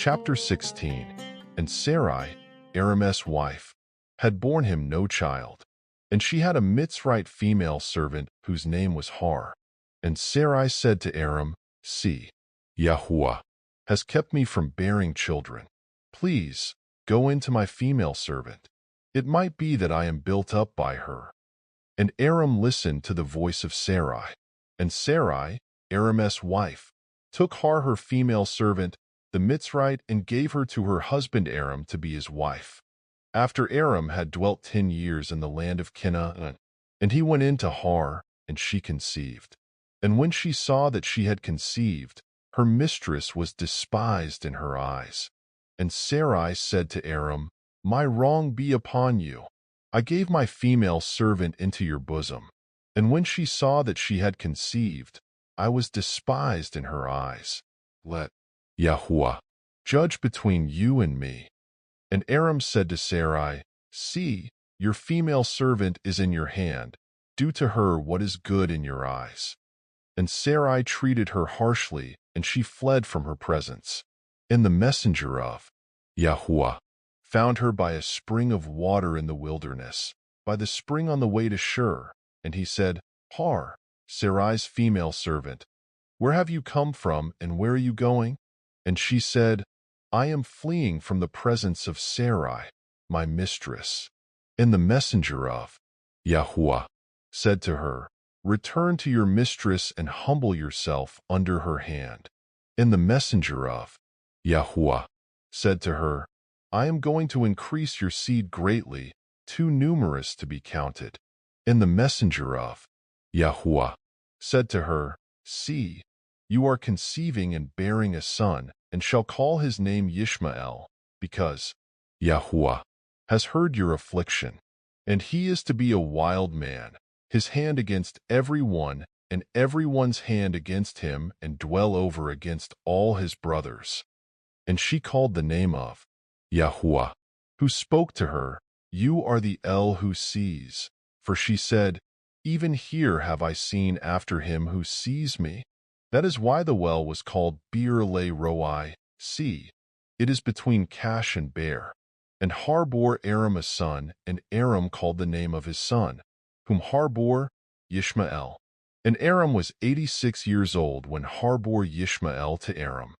Chapter 16. And Sarai, Aram's wife, had borne him no child. And she had a Mitzrite female servant whose name was Hagar. And Sarai said to Aram, "See, YAHUAH has kept me from bearing children. Please, go into my female servant. It might be that I am built up by her." And Aram listened to the voice of Sarai. And Sarai, Aram's wife, took Hagar her female servant, the Mitzrite, and gave her to her husband Aram to be his wife. After Aram had dwelt 10 years in the land of Canaan, and he went in to Hagar, and she conceived. And when she saw that she had conceived, her mistress was despised in her eyes. And Sarai said to Aram, "My wrong be upon you. I gave my female servant into your bosom. And when she saw that she had conceived, I was despised in her eyes. Let YAHUAH judge between you and me." And Aram said to Sarai, "See, your female servant is in your hand. Do to her what is good in your eyes." And Sarai treated her harshly, and she fled from her presence. And the messenger of YAHUAH found her by a spring of water in the wilderness, by the spring on the way to Shur. And he said, "Hagar, Sarai's female servant, where have you come from, and where are you going?" And she said, "I am fleeing from the presence of Sarai, my mistress." And the messenger of YAHUAH said to her, "Return to your mistress and humble yourself under her hand." And the messenger of YAHUAH said to her, "I am going to increase your seed greatly, too numerous to be counted." And the messenger of YAHUAH said to her, "See, you are conceiving and bearing a son, and shall call his name Ishmael, because YAHUAH has heard your affliction. And he is to be a wild man, his hand against every one, and everyone's hand against him, and dwell over against all his brothers." And she called the name of YAHUAH, who spoke to her, "You are the El who sees." For she said, "Even here have I seen after him who sees me." That is why the well was called BERÊSHITH. See, it is between Cash and Beer. And Hagar bore Aram a son, and Aram called the name of his son, whom Hagar bore, Ishmael. And Aram was 86 years old when Hagar bore Ishmael to Aram.